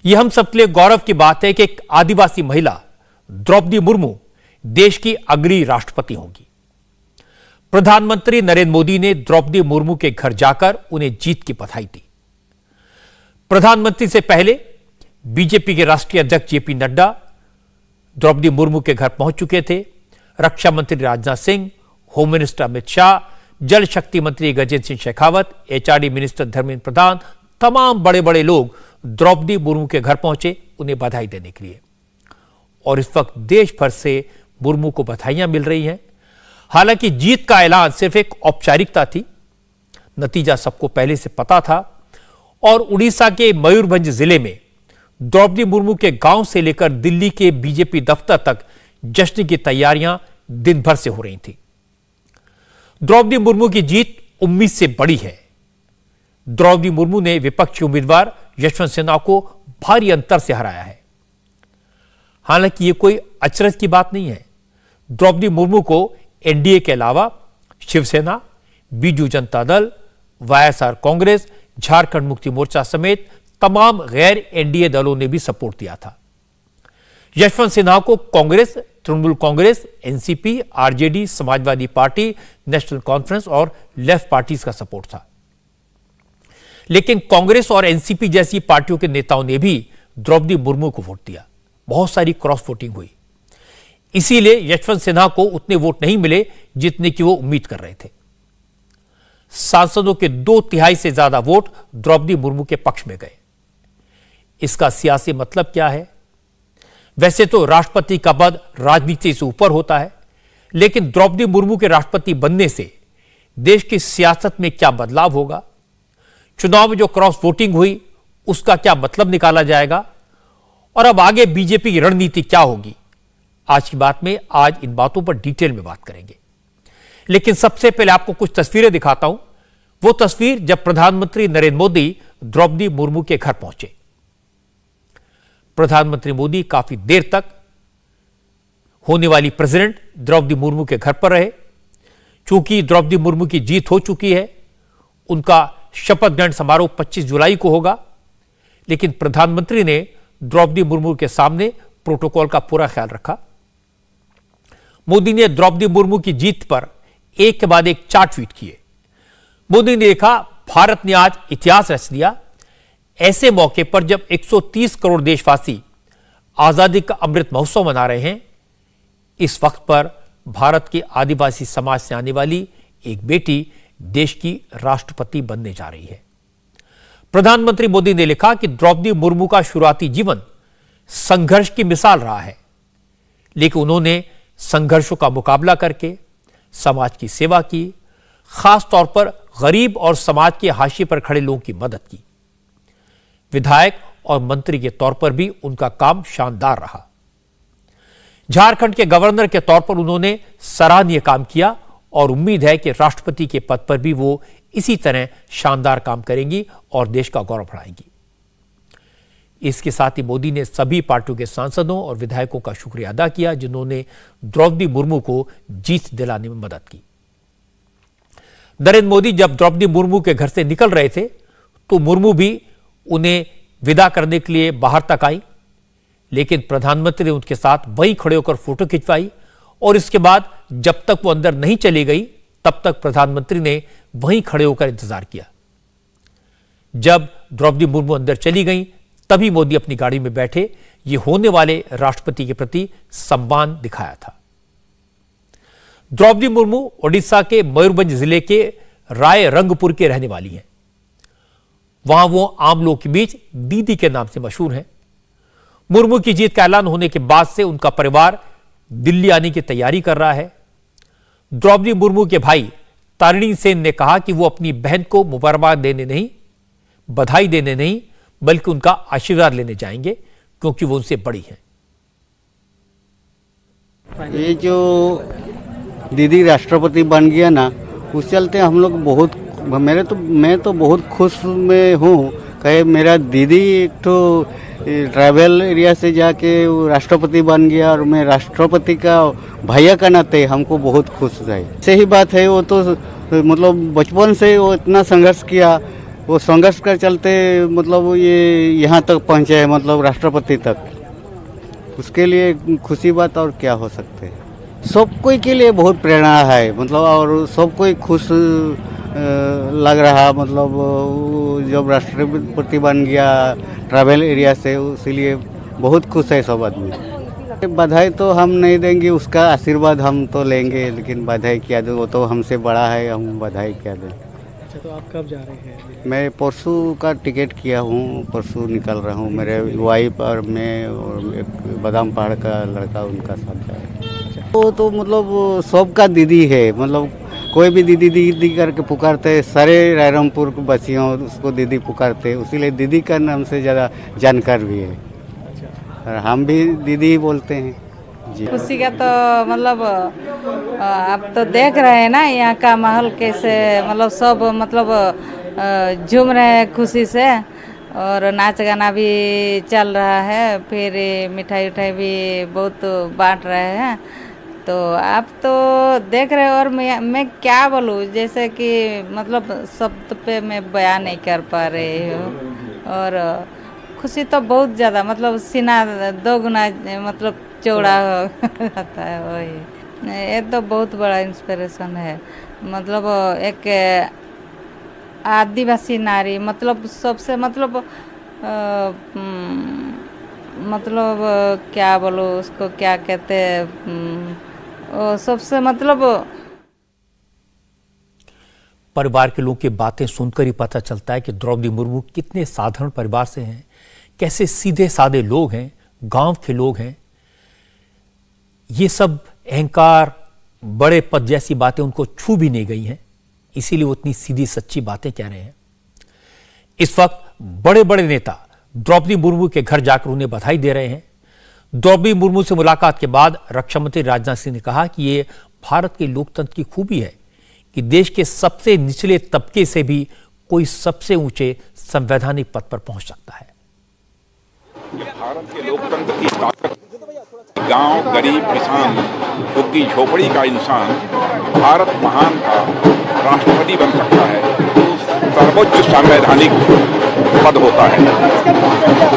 यह हम सबके लिए गौरव की बात है कि एक आदिवासी महिला द्रौपदी मुर्मू देश की अगली राष्ट्रपति होंगी। प्रधानमंत्री नरेंद्र मोदी ने द्रौपदी मुर्मू के घर जाकर उन्हें जीत की बधाई दी। प्रधानमंत्री से पहले बीजेपी के राष्ट्रीय अध्यक्ष जेपी नड्डा द्रौपदी मुर्मू के घर पहुंच चुके थे। रक्षा मंत्री राजनाथ सिंह, होम मिनिस्टर अमित शाह, जल शक्ति मंत्री गजेंद्र सिंह शेखावत, एचआरडी मिनिस्टर धर्मेंद्र प्रधान, तमाम बड़े बड़े लोग द्रौपदी मुर्मू के घर पहुंचे उन्हें बधाई देने के लिए। और इस वक्त देश भर से मुर्मू को बधाइयां मिल रही हैं। हालांकि जीत का ऐलान सिर्फ एक औपचारिकता थी, नतीजा सबको पहले से पता था। और उड़ीसा के मयूरभंज जिले में द्रौपदी मुर्मू के गांव से लेकर दिल्ली के बीजेपी दफ्तर तक जश्न की तैयारियां दिन भर से हो रही थी। द्रौपदी मुर्मू की जीत उम्मीद से बड़ी है। द्रौपदी मुर्मू ने विपक्षी उम्मीदवार यशवंत सिन्हा को भारी अंतर से हराया है। हालांकि यह कोई अचरज की बात नहीं है। द्रौपदी मुर्मू को एनडीए के अलावा शिवसेना, बीजू जनता दल, वाईएसआर कांग्रेस, झारखंड मुक्ति मोर्चा समेत तमाम गैर एनडीए दलों ने भी सपोर्ट दिया था। यशवंत सिन्हा को Congress, Trinamool Congress, NCP, RJD, Samajwadi party, national conference और लेफ्ट पार्टीज का सपोर्ट था। लेकिन कांग्रेस और एनसीपी जैसी पार्टियों के नेताओं ने भी द्रौपदी मुर्मू को वोट दिया। बहुत सारी क्रॉस वोटिंग हुई। इसीलिए यशवंत सिन्हा को उतने वोट नहीं मिले जितने की वो उम्मीद कर रहे थे। सांसदों के 2/3 से ज्यादा वोट द्रौपदी मुर्मू के पक्ष में गए। इसका सियासी मतलब क्या है? वैसे तो राष्ट्रपति का पद राजनीति से ऊपर होता है, लेकिन द्रौपदी मुर्मू के राष्ट्रपति बनने से देश की सियासत में क्या बदलाव होगा? चुनाव में जो क्रॉस वोटिंग हुई उसका क्या मतलब निकाला जाएगा? और अब आगे बीजेपी की रणनीति क्या होगी? आज की बात में आज इन बातों पर डिटेल में बात करेंगे। लेकिन सबसे पहले आपको कुछ तस्वीरें दिखाता हूं। वो तस्वीर जब प्रधानमंत्री नरेंद्र मोदी द्रौपदी मुर्मू के घर पहुंचे। प्रधानमंत्री मोदी काफी देर तक होने वाली प्रेसिडेंट द्रौपदी मुर्मू के घर पर रहे। चूंकि द्रौपदी मुर्मू की जीत हो चुकी है, उनका शपथ ग्रहण समारोह 25 जुलाई को होगा। लेकिन प्रधानमंत्री ने द्रौपदी मुर्मू के सामने प्रोटोकॉल का पूरा ख्याल रखा। मोदी ने द्रौपदी मुर्मू की जीत पर एक के बाद एक 4 ट्वीट किए। मोदी ने लिखा, भारत ने आज इतिहास रच दिया। ऐसे मौके पर जब 130 करोड़ देशवासी आजादी का अमृत महोत्सव मना रहे हैं, इस वक्त पर भारत के आदिवासी समाज से आने वाली एक बेटी देश की राष्ट्रपति बनने जा रही है। प्रधानमंत्री मोदी ने लिखा कि द्रौपदी मुर्मू का शुरुआती जीवन संघर्ष की मिसाल रहा है, लेकिन उन्होंने संघर्षों का मुकाबला करके समाज की सेवा की, खास तौर पर गरीब और समाज के हाशिए पर खड़े लोगों की मदद की। विधायक और मंत्री के तौर पर भी उनका काम शानदार रहा। झारखंड के गवर्नर के तौर पर उन्होंने सराहनीय काम किया और उम्मीद है कि राष्ट्रपति के पद पर भी वो इसी तरह शानदार काम करेंगी और देश का गौरव बढ़ाएंगी। इसके साथ ही मोदी ने सभी पार्टियों के सांसदों और विधायकों का शुक्रिया अदा किया जिन्होंने द्रौपदी मुर्मू को जीत दिलाने में मदद की। नरेंद्र मोदी जब द्रौपदी मुर्मू के घर से निकल रहे थे तो मुर्मू भी उन्हें विदा करने के लिए बाहर तक आई, लेकिन प्रधानमंत्री ने उनके साथ वहीं खड़े होकर फोटो खिंचवाई और इसके बाद जब तक वो अंदर नहीं चली गई तब तक प्रधानमंत्री ने वहीं खड़े होकर इंतजार किया। जब द्रौपदी मुर्मू अंदर चली गई तभी मोदी अपनी गाड़ी में बैठे ये होने वाले राष्ट्रपति के प्रति सम्मान दिखाया था। द्रौपदी मुर्मू ओडिशा के मयूरभंज जिले के राय रंगपुर के रहने वाली हैं। वहां वो आम लोगों के बीच दीदी के नाम से मशहूर हैं। मुर्मू की जीत का ऐलान होने के बाद से उनका परिवार दिल्ली आने की तैयारी कर रहा है। द्रौपदी मुर्मू के भाई तारिणी सेन ने कहा कि वो अपनी बहन को मुबारकबाद देने नहीं, बधाई देने नहीं, बल्कि उनका आशीर्वाद लेने जाएंगे क्योंकि वो उनसे बड़ी हैं। ये जो दीदी राष्ट्रपति बन गया ना, उस चलते हम लोग बहुत मैं तो बहुत खुश में हूँ कि मेरा दीदी एक तो ट्राइबल एरिया से जाके वो राष्ट्रपति बन गया और मैं राष्ट्रपति का भैया का नाते हमको बहुत खुश है। सही बात है, वो तो मतलब बचपन से वो इतना संघर्ष किया वो संघर्ष कर चलते मतलब ये यहाँ तक पहुँचे हैं, मतलब राष्ट्रपति तक। उसके लिए खुशी बात और क्या हो सकते है। सब कोई के लिए बहुत प्रेरणा है, मतलब और सब कोई खुश लग रहा, मतलब वो जब राष्ट्रपति बन गया ट्रैवल एरिया से, इसीलिए बहुत खुश है सब आदमी। बधाई तो हम नहीं देंगे, उसका आशीर्वाद हम तो लेंगे, लेकिन बधाई क्या दें, वो तो हमसे बड़ा है, हम बधाई क्या दें। अच्छा, तो आप कब जा रहे हैं? मैं मैं परसों का टिकट किया हूँ, परसों निकल रहा हूँ। मेरे वाइफ और मैं और एक बादाम पहाड़ का लड़का, उनका साथ जा रहा है। वो तो मतलब सबका दीदी है, मतलब कोई भी दीदी दीदी करके पुकारते, सारे रायरमपुर के बच्चियों उसको दीदी पुकारते, इसीलिए दीदी का नाम से ज़्यादा जानकार भी है, और हम भी दीदी ही बोलते हैं जी। खुशी का तो मतलब आप तो देख रहे हैं ना यहाँ का माहौल कैसे, मतलब सब मतलब झूम रहे हैं खुशी से, और नाच गाना भी चल रहा है, फिर मिठाई उठाई भी बहुत बांट रहे हैं। तो आप तो देख रहे हो, और मैं क्या बोलूँ, जैसे कि मतलब शब्द पे मैं बयान नहीं कर पा रही हूँ। और खुशी तो बहुत ज़्यादा, मतलब सीना दो गुना मतलब चौड़ा रहता है। वही ये तो बहुत बड़ा इंस्पिरेशन है, मतलब एक आदिवासी नारी, मतलब सबसे मतलब मतलब क्या बोलूँ उसको, क्या कहते हैं, सबसे मतलब परिवार के लोगों की बातें सुनकर ही पता चलता है कि द्रौपदी मुर्मू कितने साधारण परिवार से हैं, कैसे सीधे साधे लोग हैं, गांव के लोग हैं। ये सब अहंकार, बड़े पद जैसी बातें उनको छू भी नहीं गई हैं, इसीलिए वो इतनी सीधी सच्ची बातें कह रहे हैं। इस वक्त बड़े बड़े नेता द्रौपदी मुर्मू के घर जाकर उन्हें बधाई दे रहे हैं। द्रौपदी मुर्मू से मुलाकात के बाद रक्षा मंत्री राजनाथ सिंह ने कहा कि ये भारत के लोकतंत्र की खूबी है कि देश के सबसे निचले तबके से भी कोई सबसे ऊंचे संवैधानिक पद पर पहुंच सकता है। भारत के लोकतंत्र की ताकत, गांव, गरीब, किसान, झुग्गी झोपड़ी का इंसान भारत महान का राष्ट्रपति बन सकता है, तो सर्वोच्च संवैधानिक पद होता है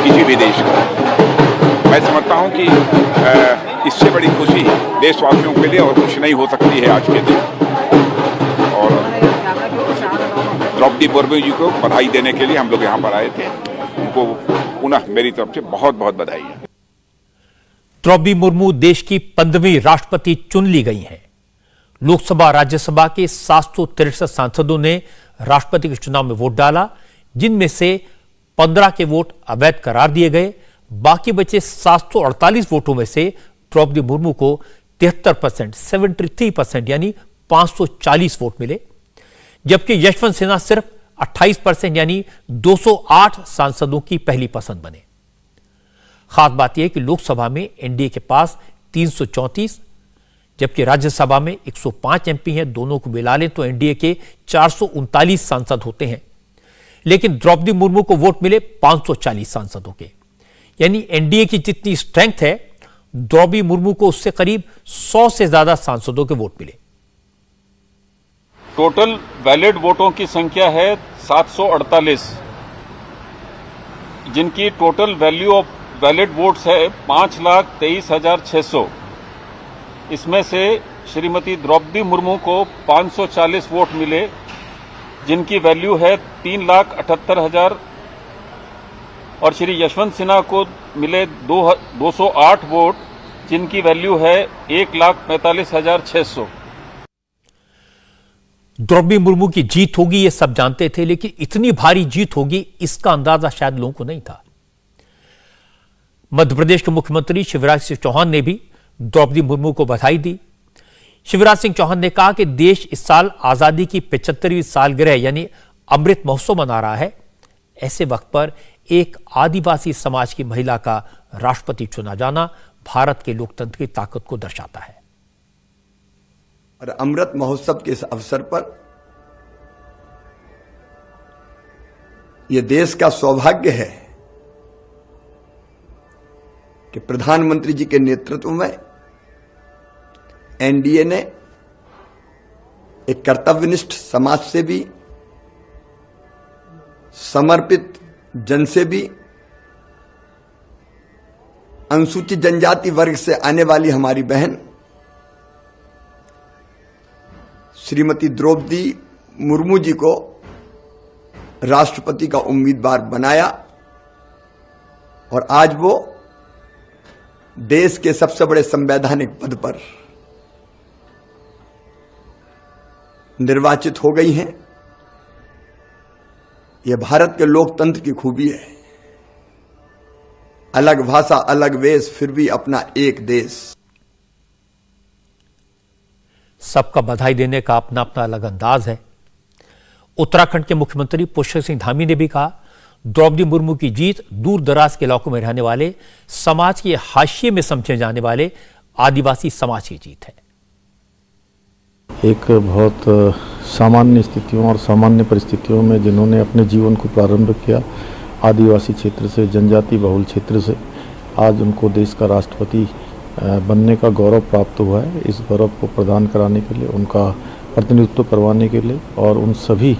किसी भी देश का। मैं समझता हूं कि इससे बड़ी खुशी देशवासियों के लिए और कुछ नहीं हो सकती है आज के दिन। और द्रौपदी मुर्मू जी को बधाई देने के लिए हम लोग यहाँ पर आए थे, उनको पुनः मेरी तरफ से बहुत बहुत बधाई है। द्रौपदी मुर्मू देश की 15वीं राष्ट्रपति चुन ली गई हैं। लोकसभा राज्यसभा के 763 सांसदों ने राष्ट्रपति के चुनाव में वोट डाला, जिनमें से 15 के वोट अवैध करार दिए गए। बाकी बचे 748 वोटों में से द्रौपदी मुर्मू को 73%, 73% यानी 540 वोट मिले, जबकि यशवंत सिन्हा सिर्फ 28% यानी 208 सांसदों की पहली पसंद बने। खास बात यह कि लोकसभा में एनडीए के पास 334, जबकि राज्यसभा में 105 एमपी हैं। दोनों को मिला लें तो एनडीए के 439 सांसद होते हैं, लेकिन द्रौपदी मुर्मू को वोट मिले 540 सांसदों के, यानी एनडीए की जितनी स्ट्रेंथ है, द्रौपदी मुर्मू को उससे करीब 100 से ज्यादा सांसदों के वोट मिले। टोटल वैलिड वोटों की संख्या है 748, जिनकी total value of valid votes है 5,23,600। इसमें से श्रीमती द्रौपदी मुर्मू को 540 वोट मिले, जिनकी वैल्यू है 3,78,000, और श्री यशवंत सिन्हा को मिले 208 वोट, जिनकी वैल्यू है 1,45,600। द्रौपदी मुर्मू की जीत होगी ये सब जानते थे, लेकिन इतनी भारी जीत होगी इसका अंदाजा शायद लोगों को नहीं था। मध्य प्रदेश के मुख्यमंत्री शिवराज सिंह चौहान ने भी द्रौपदी मुर्मू को बधाई दी। शिवराज सिंह चौहान ने कहा कि देश इस साल आजादी की 75वीं सालगिरह यानी अमृत महोत्सव मना रहा है। ऐसे वक्त पर एक आदिवासी समाज की महिला का राष्ट्रपति चुना जाना भारत के लोकतंत्र की ताकत को दर्शाता है। और अमृत महोत्सव के इस अवसर पर यह देश का सौभाग्य है कि प्रधानमंत्री जी के नेतृत्व में एनडीए ने एक कर्तव्यनिष्ठ समाजसेवी समर्पित जनसेवी, अनुसूचित जनजाति वर्ग से आने वाली हमारी बहन श्रीमती द्रौपदी मुर्मू जी को राष्ट्रपति का उम्मीदवार बनाया और आज वो देश के सबसे बड़े संवैधानिक पद पर निर्वाचित हो गई हैं। यह भारत के लोकतंत्र की खूबी है। अलग भाषा, अलग वेश, फिर भी अपना एक देश। सबका बधाई देने का अपना अपना अलग अंदाज है। उत्तराखंड के मुख्यमंत्री पुष्कर सिंह धामी ने भी कहा, द्रौपदी मुर्मू की जीत दूर दराज के इलाकों में रहने वाले समाज के हाशिए में समझे जाने वाले आदिवासी समाज की जीत है। एक बहुत सामान्य स्थितियों और सामान्य परिस्थितियों में जिन्होंने अपने जीवन को प्रारंभ किया आदिवासी क्षेत्र से, जनजाति बहुल क्षेत्र से, आज उनको देश का राष्ट्रपति बनने का गौरव प्राप्त हुआ है। इस गौरव को प्रदान कराने के लिए, उनका प्रतिनिधित्व करवाने के लिए और उन सभी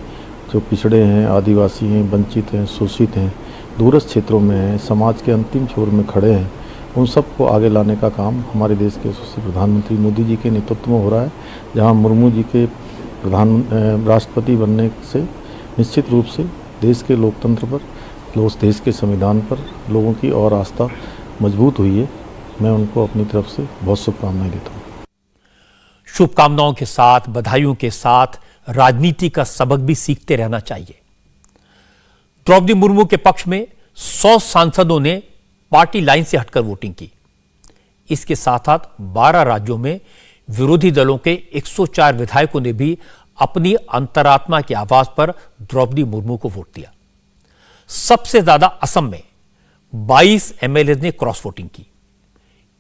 जो पिछड़े हैं, आदिवासी हैं, वंचित हैं, शोषित हैं, दूरस्थ क्षेत्रों में हैं, समाज के अंतिम छोर में खड़े हैं, उन सबको आगे लाने का काम हमारे देश के यशस्वी प्रधानमंत्री मोदी जी के नेतृत्व में हो रहा है। जहां मुर्मू जी के राष्ट्रपति बनने से निश्चित रूप से देश के लोकतंत्र पर, देश के संविधान पर लोगों की और आस्था मजबूत हुई है। मैं उनको अपनी तरफ से बहुत शुभकामनाएं देता हूँ। शुभकामनाओं के साथ, बधाइयों के साथ राजनीति का सबक भी सीखते रहना चाहिए। द्रौपदी मुर्मू के पक्ष में 100 सांसदों ने पार्टी लाइन से हटकर वोटिंग की। इसके साथ साथ 12 राज्यों में विरोधी दलों के 104 विधायकों ने भी अपनी अंतरात्मा की आवाज पर द्रौपदी मुर्मू को वोट दिया। सबसे ज्यादा असम में 22 एमएलए ने क्रॉस वोटिंग की।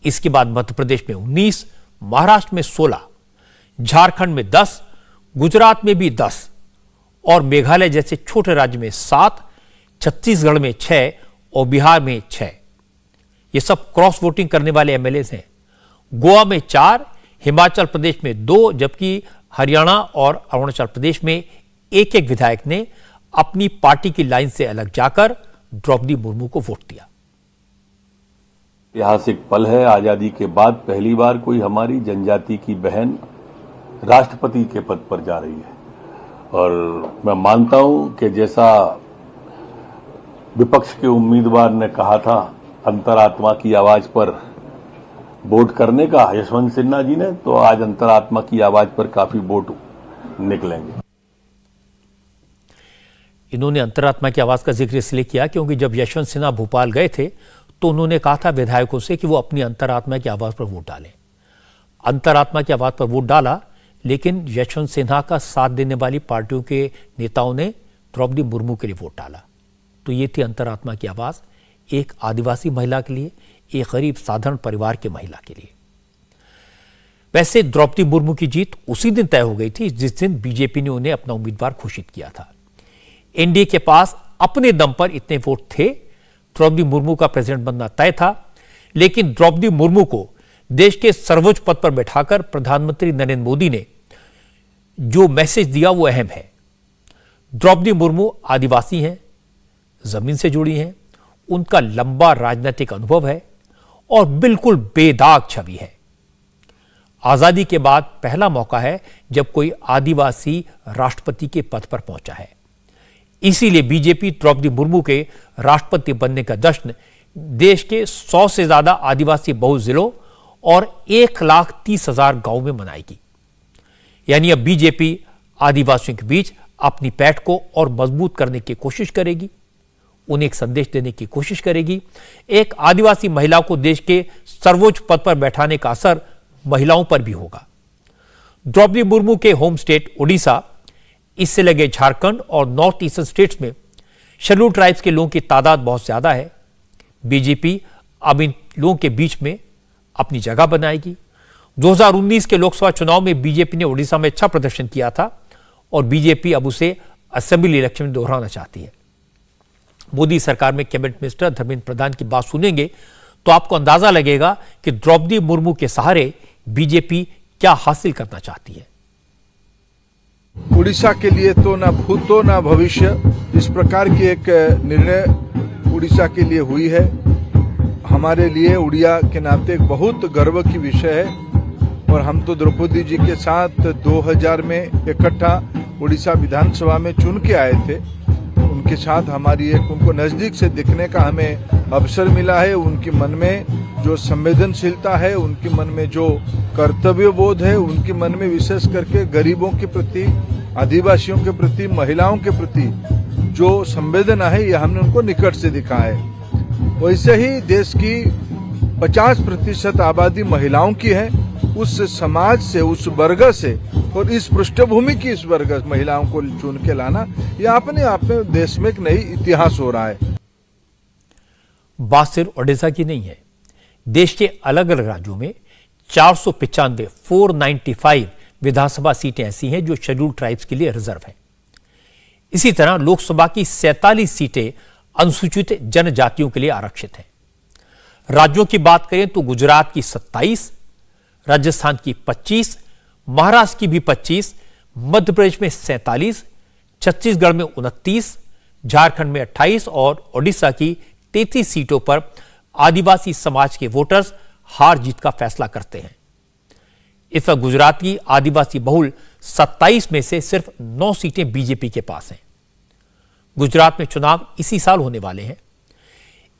इसके बाद मध्य प्रदेश में 19, महाराष्ट्र में 16, झारखंड में 10, गुजरात में भी 10 और मेघालय जैसे छोटे राज्य में 7, छत्तीसगढ़ में 6 और बिहार में 6। ये सब क्रॉस वोटिंग करने वाले एमएलए हैं। गोवा में 4, हिमाचल प्रदेश में 2, जबकि हरियाणा और अरुणाचल प्रदेश में एक एक विधायक ने अपनी पार्टी की लाइन से अलग जाकर द्रौपदी मुर्मू को वोट दिया। ऐतिहासिक पल है। आजादी के बाद पहली बार कोई हमारी जनजाति की बहन राष्ट्रपति के पद पर जा रही है और मैं मानता हूं कि जैसा विपक्ष के उम्मीदवार ने कहा था अंतरात्मा की आवाज पर वोट करने का, यशवंत सिन्हा जी ने, तो आज अंतरात्मा की आवाज पर काफी वोट निकलेंगे। इन्होंने अंतरात्मा की आवाज का जिक्र इसलिए किया क्योंकि जब यशवंत सिन्हा भोपाल गए थे तो उन्होंने कहा था विधायकों से कि वो अपनी अंतरात्मा की आवाज पर वोट डालें। अंतरात्मा की आवाज पर वोट डाला, लेकिन यशवंत सिन्हा का साथ देने वाली पार्टियों के नेताओं ने द्रौपदी मुर्मू के लिए वोट डाला। तो ये थी अंतरात्मा की आवाज, एक आदिवासी महिला के लिए, एक गरीब साधारण परिवार की महिला के लिए। वैसे द्रौपदी मुर्मू की जीत उसी दिन तय हो गई थी जिस दिन बीजेपी ने उन्हें अपना उम्मीदवार घोषित किया था। एनडीए के पास अपने दम पर इतने वोट थे, द्रौपदी मुर्मू का प्रेसिडेंट बनना तय था, लेकिन द्रौपदी मुर्मू को देश के सर्वोच्च पद पर बैठाकर प्रधानमंत्री नरेंद्र मोदी ने जो मैसेज दिया वो अहम है। द्रौपदी मुर्मू आदिवासी हैं, जमीन से जुड़ी हैं, उनका लंबा राजनीतिक अनुभव है और बिल्कुल बेदाग छवि है। आजादी के बाद पहला मौका है जब कोई आदिवासी राष्ट्रपति के पद पर पहुंचा है। इसीलिए बीजेपी द्रौपदी मुर्मू के राष्ट्रपति बनने का जश्न देश के 100 से ज्यादा आदिवासी बहुल जिलों और 1,30,000 गांवों में मनाएगी। यानी अब बीजेपी आदिवासियों के बीच अपनी पैठ को और मजबूत करने की कोशिश करेगी, उन्हें एक संदेश देने की कोशिश करेगी। एक आदिवासी महिला को देश के सर्वोच्च पद पर बैठाने का असर महिलाओं पर भी होगा। द्रौपदी मुर्मू के होम स्टेट ओडिशा, इससे लगे झारखंड और नॉर्थ ईस्टर्न स्टेट्स में शेड्यूल्ड ट्राइब्स के लोगों की तादाद बहुत ज्यादा है। बीजेपी अब इन लोगों के बीच में अपनी जगह बनाएगी। 2019 के लोकसभा चुनाव में बीजेपी ने ओडिशा में अच्छा प्रदर्शन किया था और बीजेपी अब उसे असेंबली इलेक्शन में दोहराना चाहती है। मोदी सरकार में कैबिनेट मिनिस्टर धर्मेंद्र प्रधान की बात सुनेंगे तो आपको अंदाजा लगेगा कि द्रौपदी मुर्मू के सहारे बीजेपी क्या हासिल करना चाहती है। उड़ीसा के लिए तो ना भूतो ना भविष्य, इस प्रकार की एक निर्णय उड़ीसा के लिए हुई है। हमारे लिए उड़िया के नाते एक बहुत गर्व की विषय है और हम तो द्रौपदी जी के साथ 2000 में इकट्ठा उड़ीसा विधानसभा में चुन के आए थे। उनके साथ हमारी एक उनको नजदीक से देखने का हमें अवसर मिला है। उनके मन में जो संवेदनशीलता है, उनके मन में जो कर्तव्य बोध है, उनके मन में विशेष करके गरीबों के प्रति, आदिवासियों के प्रति, महिलाओं के प्रति जो संवेदना है, यह हमने उनको निकट से दिखा है। वैसे ही देश की 50% आबादी महिलाओं की है। उस समाज से, उस वर्ग से और इस पृष्ठभूमि की इस वर्ग महिलाओं को चुन के लाना, यह अपने आप में देश में एक नई इतिहास हो रहा है। बात सिर्फ ओडिशा की नहीं है। देश के अलग अलग राज्यों में 495 विधानसभा सीटें ऐसी हैं जो शेड्यूल्ड ट्राइब्स के लिए रिजर्व हैं। इसी तरह लोकसभा की 47 सीटें अनुसूचित जनजातियों के लिए आरक्षित हैं। राज्यों की बात करें तो गुजरात की 27, राजस्थान की 25, महाराष्ट्र की भी 25, मध्य प्रदेश में 47, छत्तीसगढ़ में 29, झारखंड में 28 और ओडिशा की 33 सीटों पर आदिवासी समाज के वोटर्स हार जीत का फैसला करते हैं। इस वक्त गुजरात की आदिवासी बहुल 27 में से सिर्फ 9 सीटें बीजेपी के पास हैं। गुजरात में चुनाव इसी साल होने वाले हैं।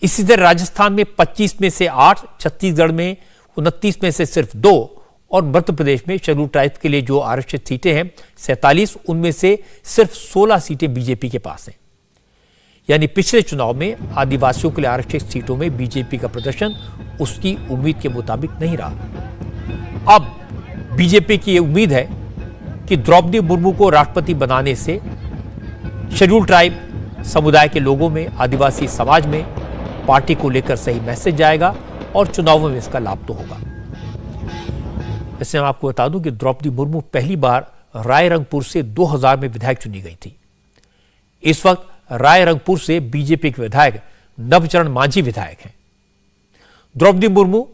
इसी तरह राजस्थान में 25 में से 8, छत्तीसगढ़ में 29 में से सिर्फ 2 और मध्य प्रदेश में शेड्यूल्ड ट्राइब्स के लिए जो आरक्षित सीटें हैं 47, उनमें से सिर्फ 16 सीटें बीजेपी के पास हैं। यानी पिछले चुनाव में आदिवासियों के लिए आरक्षित सीटों में बीजेपी का प्रदर्शन उसकी उम्मीद के मुताबिक नहीं रहा। अब बीजेपी की यह उम्मीद है कि द्रौपदी मुर्मू को राष्ट्रपति बनाने से शेड्यूल्ड ट्राइब समुदाय के लोगों में, आदिवासी समाज में पार्टी को लेकर सही मैसेज जाएगा और चुनावों में इसका लाभ तो होगा। वैसे मैं आपको बता दूं कि द्रौपदी मुर्मू पहली बार रायरंगपुर से 2000 में विधायक चुनी गई थी। इस वक्त रायरंगपुर से बीजेपी के विधायक नवचरण मांझी विधायक हैं। द्रौपदी मुर्मू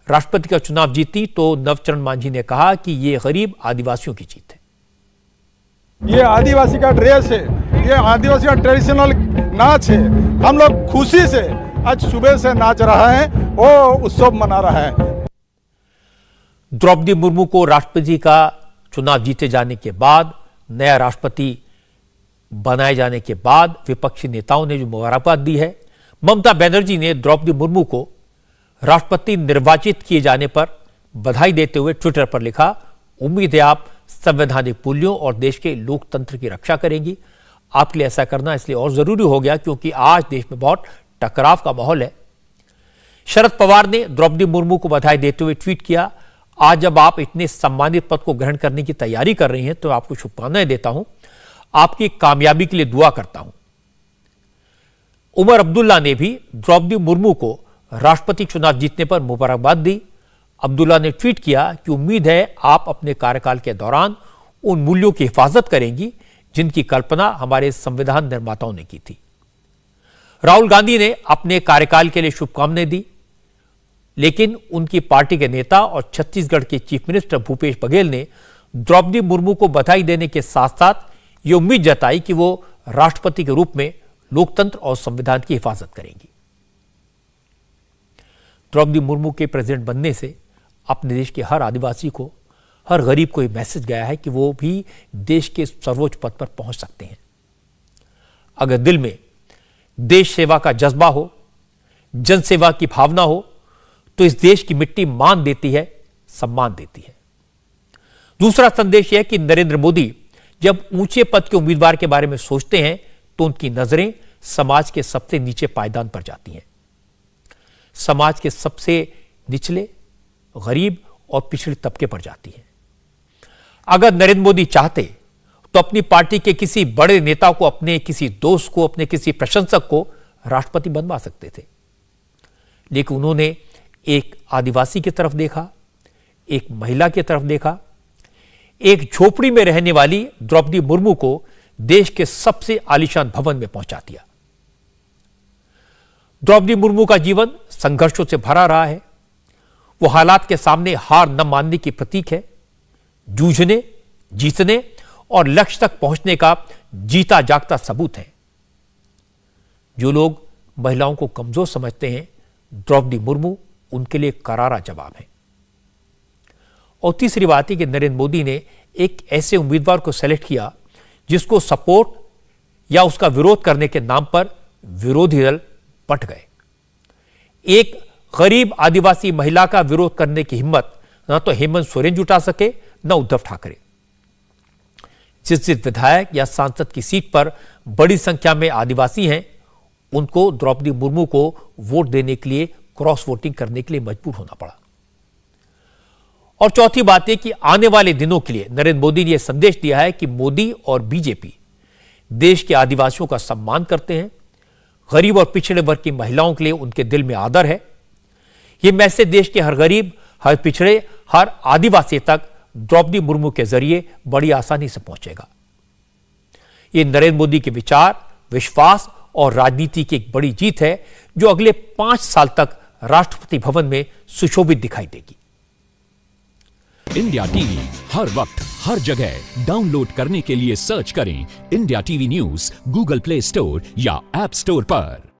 राष्ट्रपति का चुनाव जीती तो नवचरण मांझी ने कहा कि यह गरीब आदिवासियों की जीत है। ये आदिवासी का ड्रेस है, ये आदिवासी का ट्रेडिशनल नाच है। हम लोग खुशी से आज सुबह से नाच रहा है, वो उत्सव मना रहा है। द्रौपदी मुर्मू को राष्ट्रपति का चुनाव जीते जाने के बाद, नया राष्ट्रपति बनाए जाने के बाद विपक्षी नेताओं ने जो मुबारकबाद दी है, ममता बनर्जी ने द्रौपदी मुर्मू को राष्ट्रपति निर्वाचित किए जाने पर बधाई देते हुए ट्विटर पर लिखा, उम्मीद है आप संवैधानिक मूल्यों और देश के लोकतंत्र की रक्षा करेंगी। आपके लिए ऐसा करना इसलिए और जरूरी हो गया क्योंकि आज देश में बहुत टकराव का माहौल है। शरद पवार ने द्रौपदी मुर्मू को बधाई देते हुए ट्वीट किया, आज जब आप इतने सम्मानित पद को ग्रहण करने की तैयारी कर रही हैं तो आपको शुभकामनाएं देता हूं, आपकी कामयाबी के लिए दुआ करता हूं। उमर अब्दुल्ला ने भी द्रौपदी मुर्मू को राष्ट्रपति चुनाव जीतने पर मुबारकबाद दी। अब्दुल्ला ने ट्वीट किया कि उम्मीद है आप अपने कार्यकाल के दौरान उन मूल्यों की हिफाजत करेंगी जिनकी कल्पना हमारे संविधान निर्माताओं ने की थी। राहुल गांधी ने अपने कार्यकाल के लिए शुभकामनाएं दी, लेकिन उनकी पार्टी के नेता और छत्तीसगढ़ के चीफ मिनिस्टर भूपेश बघेल ने द्रौपदी मुर्मू को बधाई देने के साथ साथ ये उम्मीद जताई कि वो राष्ट्रपति के रूप में लोकतंत्र और संविधान की हिफाजत करेंगी। द्रौपदी मुर्मू के प्रेसिडेंट बनने से अपने देश के हर आदिवासी को, हर गरीब को यह मैसेज गया है कि वो भी देश के सर्वोच्च पद पर पहुंच सकते हैं। अगर दिल में देश सेवा का जज्बा हो, जनसेवा की भावना हो, तो इस देश की मिट्टी मान देती है, सम्मान देती है। दूसरा संदेश यह है कि नरेंद्र मोदी जब ऊंचे पद के उम्मीदवार के बारे में सोचते हैं तो उनकी नजरें समाज के सबसे नीचे पायदान पर जाती हैं। समाज के सबसे निचले, गरीब और पिछड़े तबके पर जाती है। अगर नरेंद्र मोदी चाहते तो अपनी पार्टी के किसी बड़े नेता को, अपने किसी दोस्त को, अपने किसी प्रशंसक को राष्ट्रपति बनवा सकते थे, लेकिन उन्होंने एक आदिवासी की तरफ देखा, एक महिला की तरफ देखा, एक झोपड़ी में रहने वाली द्रौपदी मुर्मू को देश के सबसे आलीशान भवन में पहुंचा दिया। द्रौपदी मुर्मू का जीवन संघर्षों से भरा रहा है। वो हालात के सामने हार न मानने की प्रतीक है। जूझने, जीतने और लक्ष्य तक पहुंचने का जीता जागता सबूत है। जो लोग महिलाओं को कमजोर समझते हैं, द्रौपदी मुर्मू उनके लिए करारा जवाब है। और तीसरी बात है कि नरेंद्र मोदी ने एक ऐसे उम्मीदवार को सेलेक्ट किया जिसको सपोर्ट या उसका विरोध करने के नाम पर विरोधी दल बंट गए। एक गरीब आदिवासी महिला का विरोध करने की हिम्मत न तो हेमंत सोरेन जुटा सके न उद्धव ठाकरे। जिस विधायक या सांसद की सीट पर बड़ी संख्या में आदिवासी हैं, उनको द्रौपदी मुर्मू को वोट देने के लिए क्रॉस वोटिंग करने के लिए मजबूर होना पड़ा। और चौथी बात यह कि आने वाले दिनों के लिए नरेंद्र मोदी ने यह संदेश दिया है कि मोदी और बीजेपी देश के आदिवासियों का सम्मान करते हैं। गरीब और पिछड़े वर्ग की महिलाओं के लिए उनके दिल में आदर है। यह मैसेज देश के हर गरीब, हर पिछड़े, हर आदिवासी तक द्रौपदी मुर्मू के जरिए बड़ी आसानी से पहुंचेगा। यह नरेंद्र मोदी के विचार, विश्वास और राजनीति की एक बड़ी जीत है जो अगले 5 साल तक राष्ट्रपति भवन में सुशोभित दिखाई देगी। इंडिया टीवी हर वक्त हर जगह डाउनलोड करने के लिए सर्च करें India TV news Google play store या ऐप स्टोर पर।